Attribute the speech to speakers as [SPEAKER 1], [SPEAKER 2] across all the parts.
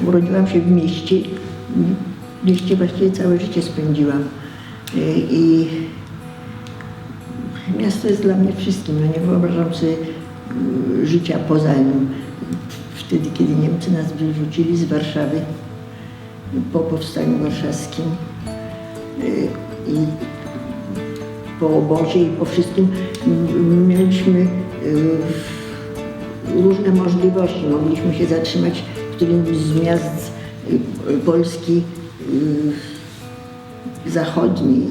[SPEAKER 1] Urodziłam się w mieście. W mieście właściwie całe życie spędziłam. I miasto jest dla mnie wszystkim. No nie wyobrażam sobie życia poza nim. Wtedy, kiedy Niemcy nas wyrzucili z Warszawy po powstaniu warszawskim i po obozie i po wszystkim, mieliśmy różne możliwości. Mogliśmy się zatrzymać w którymś z miast Polski zachodniej,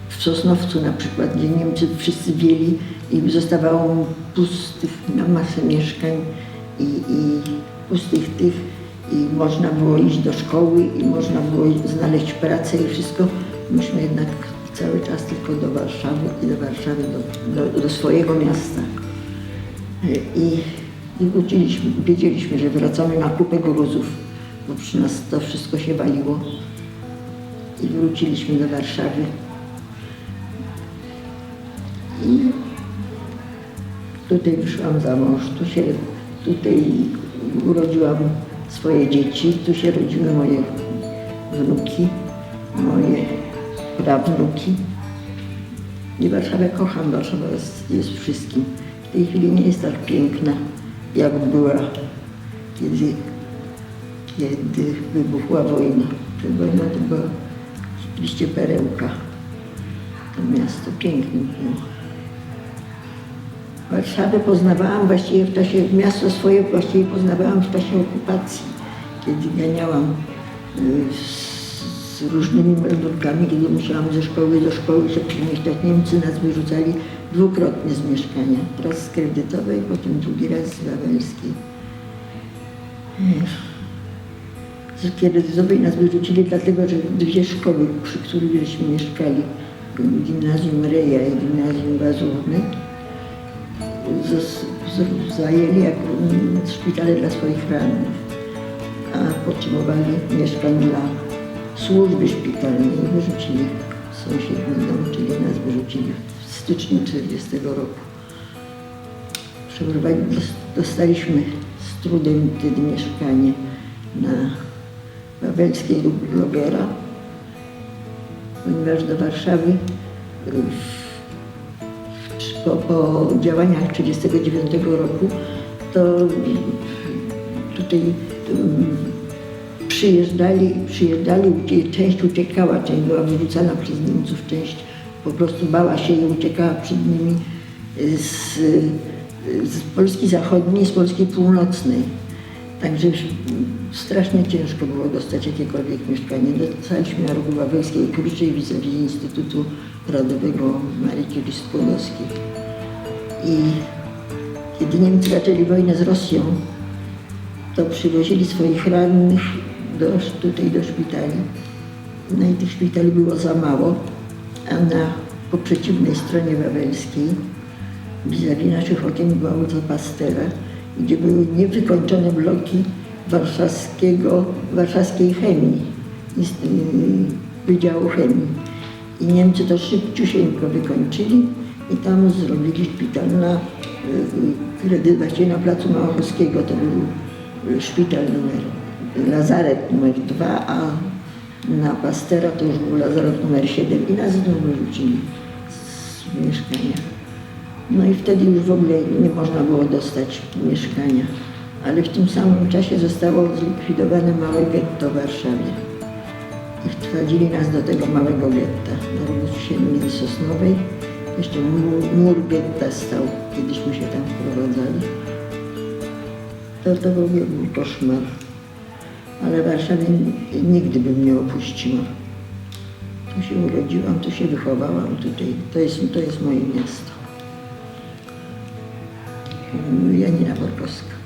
[SPEAKER 1] w Sosnowcu na przykład, gdzie Niemcy wszyscy wzięli i zostawało pustych na masę mieszkań i pustych tych, i można było iść do szkoły i można było znaleźć pracę i wszystko. Myśmy jednak cały czas tylko do Warszawy i do Warszawy, do swojego miasta. I wiedzieliśmy, że wracamy na kupę gruzów, bo przy nas to wszystko się waliło. I wróciliśmy do Warszawy. I tutaj wyszłam za mąż, tutaj urodziłam swoje dzieci, tu się rodziły moje wnuki, moje prawnuki. I Warszawę kocham, Warszawa jest wszystkim. W tej chwili nie jest tak piękna, jak była, kiedy wybuchła wojna. Ta wojna to była oczywiście perełka. To miasto piękne było. Warszawę poznawałam właściwie miasto swoje właściwie poznawałam w czasie okupacji, kiedy ganiałam z różnymi meldurkami, kiedy musiałam ze szkoły do szkoły się przemieszczać. Niemcy nas wyrzucali dwukrotnie z mieszkania. Raz z Kredytowej, potem drugi raz z Wawelskiej. Z Kredytowej nas wyrzucili dlatego, że dwie szkoły, przy których żeśmy mieszkali, Gimnazjum Reja i Gimnazjum Wazówny, zajęli jako szpitale dla swoich rannych, a potrzebowali mieszkań dla służby szpitalnej i wyrzucili sąsiedni dom, czyli nas wyrzucili w styczniu 1940 roku. Dostaliśmy z trudem wtedy mieszkanie na Wawelskiej lub Logera, ponieważ do Warszawy po działaniach 1939 roku to tutaj przyjeżdżali, część uciekała, część była wyrzucana przez Niemców, część po prostu bała się i uciekała przed nimi z Polski zachodniej, z Polski północnej. Także strasznie ciężko było dostać jakiekolwiek mieszkanie. Dostaliśmy na rogu Wawelskiej krócej vis-a-vis Instytutu Radowego Marii Curie Skłodowskiej. I kiedy Niemcy zaczęli wojnę z Rosją, to przywozili swoich rannych tutaj do szpitali. No i tych szpitali było za mało, a po przeciwnej stronie Wawelskiej, vis-a-vis naszych okien, była ulica Pastera, gdzie były niewykończone bloki warszawskiej chemii, Wydziału Chemii. I Niemcy to szybciusieńko wykończyli i tam zrobili szpital właściwie na placu Małachowskiego. To był szpital lazaret numer 2, a na Pastera to już był lazaret numer 7 i nas znowu wyrzucili z mieszkania. No i wtedy już w ogóle nie można było dostać mieszkania. Ale w tym samym czasie zostało zlikwidowane małe getto w Warszawie. I wprowadzili nas do tego małego getta, na rogu Siennej i Sosnowej. Jeszcze mur getta stał, kiedyśmy się tam wprowadzali. To w ogóle był koszmar. Ale Warszawy nigdy bym nie opuściła. Tu się urodziłam, tu się wychowałam, tutaj. To jest moje miasto. Janina Borkowska.